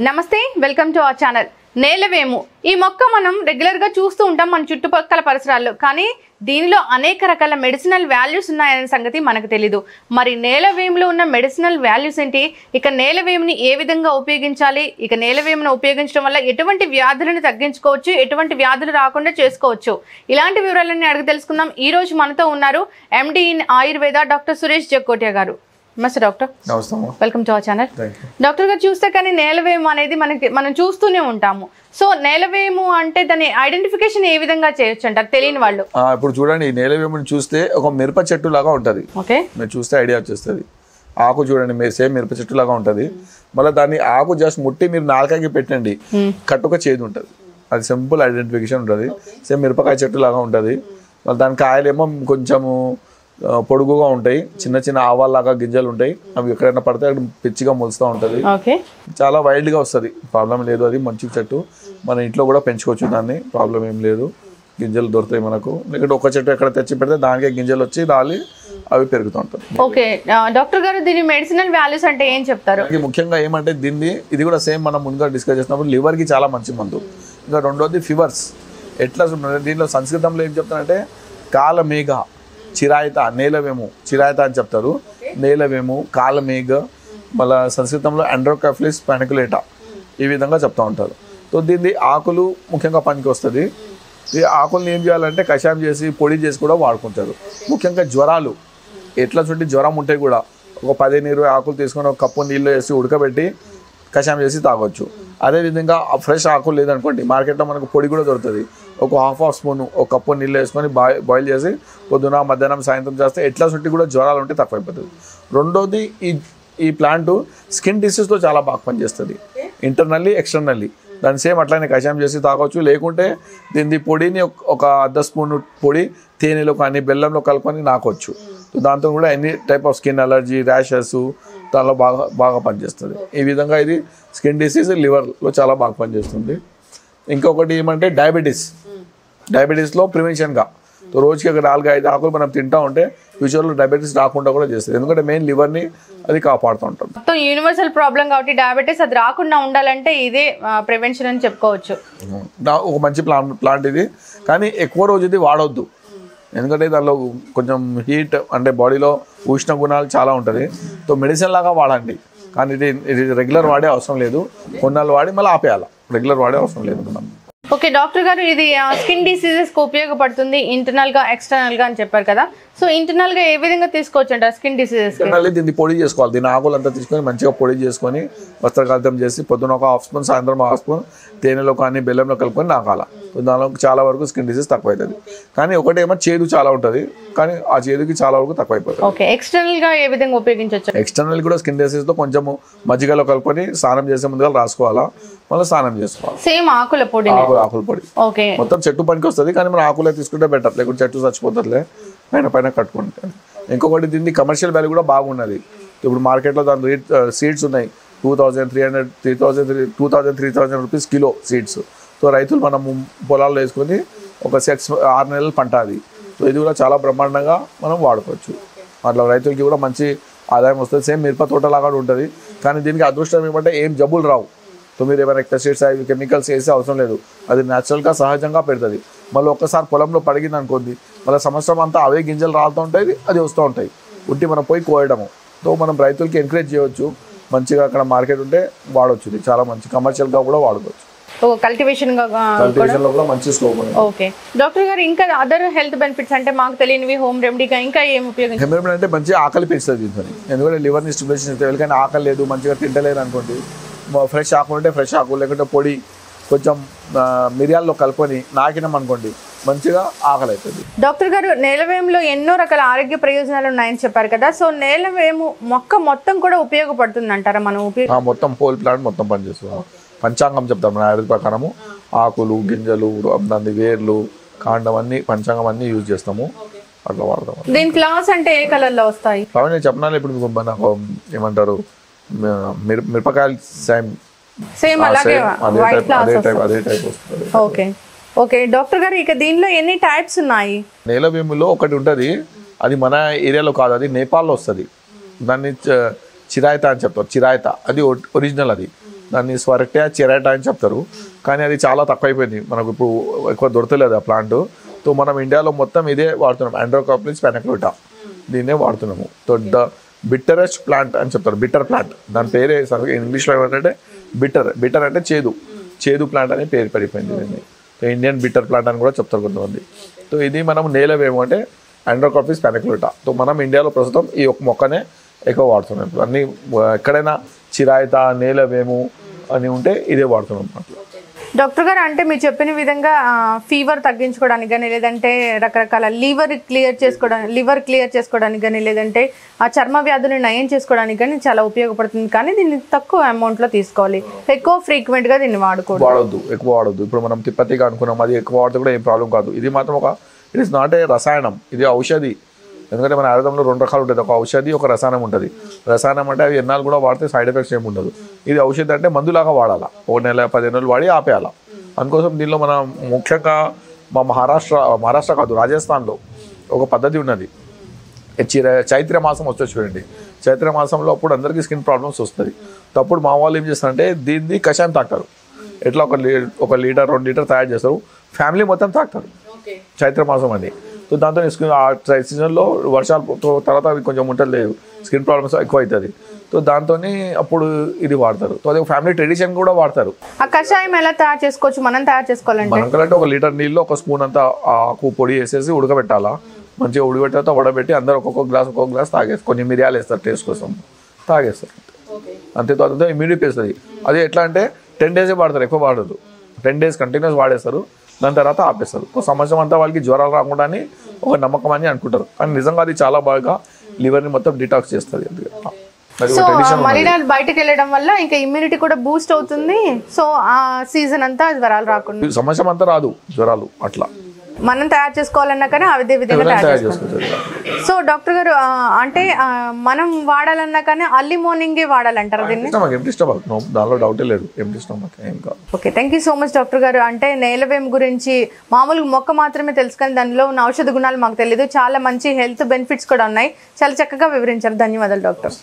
నమస్తే, welcome to our channel. నేలవేము ఈ మొక్క మనం రెగ్యులర్ గా చూస్తూ ఉంటాం మన చుట్టుపక్కల పరిసరాల్లో. కానీ దీనిలో అనేక రకాల మెడిసినల్ వాల్యూస్ ఉన్నాయనే సంగతి మనకు తెలీదు. మరి నేలవేములో ఉన్న మెడిసినల్ వాల్యూస్ ఏంటి, ఇక నేలవేముని ఏ విధంగా ఉపయోగించాలి, ఇక నేలవేమును ఉపయోగించడం వల్ల ఎటువంటి వ్యాధులను తగ్గించుకోవచ్చు, ఎటువంటి వ్యాధులు రాకుండా చేసుకోవచ్చు, ఇలాంటి వివరాలన్నీ అడిగి తెలుసుకుందాం. ఈ రోజు మనతో ఉన్నారు MD in Ayurveda doctor Suresh Jaggotia గారు. నమస్తే doctor. Welcome to our channel. Doctor గారు, చూస్తే కానీ నేలవేము అనేది మనం చూస్తూనే ఉంటాము. సో నేలవేము అంటే దాని ఐడెంటిఫికేషన్ ఏ విధంగా చేయొచ్చు అంటారు తెలియని వాళ్ళు? ఇప్పుడు చూడండి, ఈ నేలవేముని చూస్తే ఒక మిరప చెట్టు లాగా ఉంటది. ఓకే, మీరు చూస్తే ఐడియా వచ్చేస్తుంది. ఆకు చూడండి, మీరు సేమ్ మిరప చెట్టు లాగా ఉంటది. మళ్ళీ దాన్ని ఆకు జస్ట్ ముట్టి మీరు నాలుకాకి పెట్టండి, కట్టుక చేదు ఉంటుంది. అది సింపుల్ ఐడెంటిఫికేషన్ ఉంటుంది. సేమ్ మిరపకాయ చెట్టు లాగా ఉంటుంది. మళ్ళీ దాని కాయలేమో కొంచెము పొడుగుగా ఉంటాయి, చిన్న చిన్న ఆవాల్లాగా గింజలు ఉంటాయి. అవి ఎక్కడైనా పడితే అక్కడ పిచ్చిగా మొలుస్తూ ఉంటుంది. చాలా వైల్డ్గా వస్తుంది, ప్రాబ్లం లేదు. అది మంచి చెట్టు, మన ఇంట్లో కూడా పెంచుకోవచ్చు దాన్ని, ప్రాబ్లం ఏం లేదు. గింజలు దొరుకుతాయి మనకు. లేకపోతే ఒక చెట్టు ఎక్కడ తెచ్చి పెడితే దానికే గింజలు వచ్చి రాలి అవి పెరుగుతూ ఉంటాయి. ఓకే డాక్టర్ గారు, దీని మెడిసినల్ వాల్యూస్ అంటే ఏం చెప్తారు? ముఖ్యంగా ఏమంటే ఇది కూడా సేమ్ మనం ముందుగా డిస్కస్ చేసినప్పుడు లివర్కి చాలా మంచి మందు. ఇంకా రెండోది ఫీవర్స్. ఎట్లా దీనిలో సంస్కృతంలో ఏం చెప్తారంటే కాలమేఘ చిరాయిత, నేలవేము చిరాయిత అని చెప్తారు. నేలవేము, కాలమేఘ, మళ్ళీ సంస్కృతంలో ఆండ్రోకాఫిలిస్ పానికులేటా, ఈ విధంగా చెప్తూ ఉంటారు. సో దీన్ని ఆకులు ముఖ్యంగా పనికి వస్తుంది. ఈ ఆకుల్ని ఏం చేయాలంటే కషాయం చేసి పొడి చేసి కూడా వాడుకుంటారు. ముఖ్యంగా జ్వరాలు, ఎట్లా చుట్టి జ్వరం ఉంటే కూడా ఒక 15-20 ఆకులు తీసుకొని ఒక కప్పు నీళ్ళు వేసి ఉడకబెట్టి కషాయం చేసి తాగొచ్చు. అదేవిధంగా ఫ్రెష్ ఆకులు లేదనుకోండి, మార్కెట్లో మనకు పొడి కూడా దొరుకుతుంది. ఒక హాఫ్ స్పూన్ ఒక కప్పు నీళ్ళు వేసుకొని బాయిల్ చేసి పొద్దున, మధ్యాహ్నం, సాయంత్రం చేస్తే ఎట్లా చుట్టి కూడా జ్వరాలు ఉంటే తక్కువైపోతుంది. రెండోది ఈ ప్లాంట్ స్కిన్ డిసీజ్లో చాలా బాగా పనిచేస్తుంది, ఇంటర్నల్లీ ఎక్స్టర్నల్లీ. దాన్ని సేమ్ అట్లానే కషాయం చేసి తాగొచ్చు. లేకుంటే దీని పొడిని ఒక 1/2 స్పూన్ పొడి తేనెలో కానీ బెల్లంలో కలుపుకొని నాకొచ్చు. దాంతో కూడా any type of skin allergy, rashes దానిలో బాగా పనిచేస్తుంది. ఈ విధంగా ఇది స్కిన్ డిసీజ్, లివర్లో చాలా బాగా పనిచేస్తుంది. ఇంకొకటి ఏమంటే డయాబెటీస్లో ప్రివెన్షన్గా రోజుకి ఒక 4-5 ఆకులు మనం తింటా ఉంటే ఫ్యూచర్లో డయాబెటీస్ రాకుండా కూడా చేస్తుంది. ఎందుకంటే మెయిన్ లివర్ని అది కాపాడుతూ ఉంటాం. మొత్తం యూనివర్సల్ ప్రాబ్లం కాబట్టి డయాబెటీస్ అది రాకుండా ఉండాలంటే ఇదే ప్రివెన్షన్ అని చెప్పుకోవచ్చు. ఒక మంచి ప్లాంట్ ఇది. కానీ ఎక్కువ రోజు ఇది వాడవద్దు, ఎందుకంటే దానిలో కొంచెం హీట్ అంటే బాడీలో ఉష్ణ గుణాలు చాలా ఉంటుంది. సో మెడిసిన్ లాగా వాడండి, కానీ ఇది రెగ్యులర్ వాడే అవసరం లేదు. కొన్నాళ్ళు వాడి మళ్ళీ ఆపేయాలి, రెగ్యులర్ వాడే అవసరం లేదు మనం. ఓకే డాక్టర్ గారు, ఇది స్కిన్ డిసీజెస్కి ఉపయోగపడుతుంది ఇంటర్నల్గా ఎక్స్టర్నల్గా అని చెప్పారు కదా. సో ఇంటర్నల్గా ఏ విధంగా తీసుకోవచ్చు అంటారు స్కిన్ డిసీజెస్? దీన్ని పొడి చేసుకోవాలి. దీని ఆకులంతా తీసుకొని మంచిగా పొడి చేసుకొని వస్త్రకాలితం చేసి పొద్దున ఒక హాఫ్ స్పూన్, సాయంత్రం హాఫ్ స్పూన్ తేనెలో కానీ బెల్లంలో కలుపుకొని నాకాల. దానిలో చాలా వరకు స్కిన్ డిసీజ్ తక్కువ అవుతుంది. కానీ ఒకటేమో చేదు చాలా ఉంటుంది, కానీ ఆ చేదుకి చాలా వరకు తక్కువ అయిపోతుంది. ఓకే, ఎక్స్టర్నల్గా ఏ విధంగా ఉపయోగించవచ్చు? ఎక్స్టర్నల్ కూడా స్కిన్ డిసీజ్తో కొంచెము మజ్జిగలో కలుపుకొని స్నానం చేసే ముందుగా రాసుకోవాలా, మళ్ళీ స్నానం చేసుకోవాలి. సేమ్ ఆకుల పొడి? ఆకుల పొడి. ఓకే, మొత్తం చెట్టు పనికి వస్తుంది, కానీ మనం ఆకులే తీసుకుంటే బెటర్, లేకుంటే చెట్టు చచ్చిపోతుందిలే, పైన కట్టుకుంటాం. ఇంకొకటి దీన్ని కమర్షియల్ వాల్యూ కూడా బాగున్నది. ఇప్పుడు మార్కెట్లో దాని రేట్ సీడ్స్ ఉన్నాయి 2,000-3,000 రూపీస్ కిలో సీడ్స్. సో రైతులు మనం పొలాల్లో వేసుకొని ఒక 6 నెలలు పంట అది. సో ఇది కూడా చాలా బ్రహ్మాండంగా మనం వాడుకోవచ్చు. అట్లా రైతులకి కూడా మంచి ఆదాయం వస్తుంది. సేమ్ మిరప తోటలాగా ఉంటుంది, కానీ దీనికి అదృష్టం ఏమంటే ఏం జబ్బులు రావు. సో మీరు ఏమైనా పెస్టిసైడ్స్ అవి కెమికల్స్ వేసే అవసరం లేదు, అది న్యాచురల్గా సహజంగా పెడుతుంది. మళ్ళీ ఒక్కసారి పొలంలో పడిగింది అనుకోండి, మళ్ళీ సంవత్సరం అంతా అవే గింజలు రాలుతూ ఉంటాయి, అది వస్తూ ఉంటాయి. ఉట్టి మనం పోయి కోయడము. సో మనం రైతులకి ఎంకరేజ్ చేయవచ్చు, మంచిగా అక్కడ మార్కెట్ ఉంటే వాడవచ్చు. ఇది చాలా మంచి కమర్షియల్గా కూడా వాడుకోవచ్చు. కల్టివేషన్లో కూడా మంచి స్కోప్ ఉంది. ఓకే డాక్టర్ గారు, ఇంకా అదర్ హెల్త్ బెనిఫిట్స్ అంటే మాకు తెలియనివి హోమ్ రెమెడీగా ఇంకా ఏం ఉపయోగించాలి? హోమ్ రెమెడీ అంటే మంచి ఆకలి పెంచుతుంది దీంతో. ఎందుకంటే లివర్ని స్టిమ్యులేషన్ చేస్తే, ఎవరికైనా ఆకలి లేదు, మంచిగా తింటలేదు అనుకోండి, ఫ్రెష్ ఆకు ఉంటే ఫ్రెష్ ఆకు, లేకుంటే పొడి కొంచెం మిరియాల్లో కలుపుకొని నాకినాం అనుకోండి, మంచిగా ఆకలి అవుతుంది. డాక్టర్ గారు, నేలవేములో ఎన్నో రకాల ఆరోగ్య ప్రయోజనాలు ఉన్నాయని చెప్పారు కదా. సో నేలవేము మొక్క మొత్తం కూడా ఉపయోగపడుతుంది అంటారా? మనం మొత్తం హోల్ ప్లాంట్ మొత్తం పనిచేస్తాం. పంచాంగం చెప్తాం మన ఆయుర్వేద ప్రకారము. ఆకులు, గింజలు, దాని వేర్లు, కాండం అన్ని పంచాంగం అన్ని యూజ్ చేస్తాము, అట్లా వాడతాము. దీని ఫ్లవర్స్ అంటే ఏ కలర్లో వస్తాయి? నేను చెప్పినా ఇప్పుడు నాకు ఏమంటారు, మిరపకాయలు సేమ్ అలాగే అదే టైప్ వస్తుంది. ఓకే ఓకే డాక్టర్ గారు, ఇక దీనిలో ఎన్ని టైప్స్ ఉన్నాయి? నేలవేములో ఒకటి ఉంటుంది, అది మన ఏరియాలో కాదు, అది నేపాల్లో వస్తుంది. దాన్ని చిరాయిత అని చెప్తారు. చిరాయిత అది ఒరిజినల్. అది దాన్ని స్వరక్టియా చిరాయిటా అని చెప్తారు, కానీ అది చాలా తక్కువ అయిపోయింది, మనకు ఇప్పుడు ఎక్కువ దొరకలేదు ఆ ప్లాంట్. సో మనం ఇండియాలో మొత్తం ఇదే వాడుతున్నాం, ఆండ్రోకార్పస్ పెనక్లూటా, దీన్నే వాడుతున్నాము. సో ద బిట్టరెస్ట్ ప్లాంట్ అని చెప్తారు, బిట్టర్ ప్లాంట్, దాని పేరే ఇంగ్లీష్లో ఏమంటే బిట్టర్ అంటే చేదు ప్లాంట్ అని పేరు పడిపోయింది దీన్ని. సో ఇండియన్ బిట్టర్ ప్లాంట్ అని కూడా చెప్తారు కొంతమంది. సో ఇది మనం నేలవేము అంటే ఆండ్రోకార్పస్ పెనక్లూటా. సో మనం ఇండియాలో ప్రస్తుతం ఈ ఒక మొక్కనే ఎక్కువ వాడుతున్నాం. ఇప్పుడు అన్ని ఎక్కడైనా చిరాయిత నేలవేము అని ఉంటే ఇదే వాడుతున్నాం అట్లా. డాక్టర్ గారు, అంటే మీరు చెప్పిన విధంగా ఫీవర్ తగ్గించుకోవడానికి కానీ, లేదంటే రకరకాల లివర్ క్లియర్ చేసుకోవడానికి కానీ, లేదంటే ఆ చర్మ వ్యాధులు నయం చేసుకోవడానికి కానీ చాలా ఉపయోగపడుతుంది. కానీ దీన్ని తక్కువ అమౌంట్లో తీసుకోవాలి, ఎక్కువ ఫ్రీక్వెంట్గా దీన్ని ఎక్కువ వాడొద్దు. ఇప్పుడు మనం తిప్పతిగా అనుకున్నాం, అది ఎక్కువ వాడితే కూడా ఏం ప్రాబ్లం కాదు. ఇది మాత్రం ఇట్ ఈస్ నాట్ ఏ రసాయనం, ఇది ఔషధి. ఎందుకంటే మన ఆయుర్వేదంలో 2 రకాలు ఉంటుంది, ఒక ఔషధి, ఒక రసాయనం ఉంటుంది. రసాయనం అంటే అవి ఎన్నాళ్ళు కూడా వాడితే సైడ్ ఎఫెక్ట్స్ ఏమి ఉండదు. ఇది ఔషధి అంటే మందులాగా వాడాలా, 1 నెల 15 రోజులు వాడి ఆపేయాలా. అందుకోసం దీనిలో మనం ముఖ్యంగా మా మహారాష్ట్ర కాదు, రాజస్థాన్లో ఒక పద్ధతి ఉన్నది. చైత్ర మాసం వస్తుంది చూడండి, చైత్ర మాసంలో అప్పుడు అందరికీ స్కిన్ ప్రాబ్లమ్స్ వస్తుంది. అప్పుడు మా వాళ్ళు ఏం చేస్తారంటే దీన్ని కషాయం తాగుతారు. ఎట్లా 1 లీటర్ 2 లీటర్ తయారు చేస్తారు, ఫ్యామిలీ మొత్తం తాగుతారు చైత్ర మాసం అని. సో దాంతో స్కిన్ ఆ సీజన్లో వర్షాలు తర్వాత అవి కొంచెం ఉంటుంది, స్కిన్ ప్రాబ్లమ్స్ ఎక్కువ అవుతుంది. సో దాంతో అప్పుడు ఇది వాడతారు. సో అది ఫ్యామిలీ ట్రెడిషన్ కూడా వాడతారు. ఆ కషాయం ఎలా తయారు చేసుకోవచ్చు, మనం తయారు చేసుకోవాలంటే? మనకంటే 1 లీటర్ నీళ్ళు 1 స్పూన్ అంతా ఆకు పొడి వేసేసి ఉడకబెట్టాలా. మంచిగా ఉడకబెట్టిన తర్వాత వడబెట్టి అందరూ ఒక్కొక్క గ్లాస్ తాగేస్తారు. కొన్ని మిరియాలు వేస్తారు టేస్ట్ కోసం, తాగేస్తారు అంతే. తర్వాత ఇమ్యూనిటీ పెరుగుతుంది. అది ఎట్లా అంటే 10 days వాడతారు, ఎక్కువ వాడదు. 10 days కంటిన్యూస్ వాడేస్తారు, దాని తర్వాత ఆపేస్తారు. ఒక సంవత్సరం అంతా వాళ్ళకి జ్వరాలు రాకుండా అని ఒక నమ్మకం అని అనుకుంటారు, కానీ నిజంగా అది చాలా బాగా లివర్ని మొత్తం డిటాక్స్ చేస్తుంది. సో మలీనాలు బయటకు వెళ్ళడం వల్ల ఇంకా ఇమ్యూనిటీ కూడా బూస్ట్ అవుతుంది. సో ఆ సీజన్ అంతా జ్వరాలు రాకుండా, సంవత్సరం అంతా రాదు జ్వరాలు. అట్లా మనం తయారు చేసుకోవాలన్నా కానీ అదే విధంగా తయారు చేసుకోవాలి. సో డాక్టర్ గారు, అంటే మనం వాడాలన్నా కానీ అర్లీ మార్నింగే వాడాలంటారు దీన్ని? దానిలో డౌటే లేదు. Okay, thank you so much doctor గారు. అంటే నేలవేము గురించి మామూలుగా మొక్క మాత్రమే తెలుసు, కానీ దానిలో ఉన్న ఔషధ గుణాలు మాకు తెలియదు. చాలా మంచి హెల్త్ బెనిఫిట్స్ కూడా ఉన్నాయి. చాలా చక్కగా వివరించారు. ధన్యవాదాలు డాక్టర్.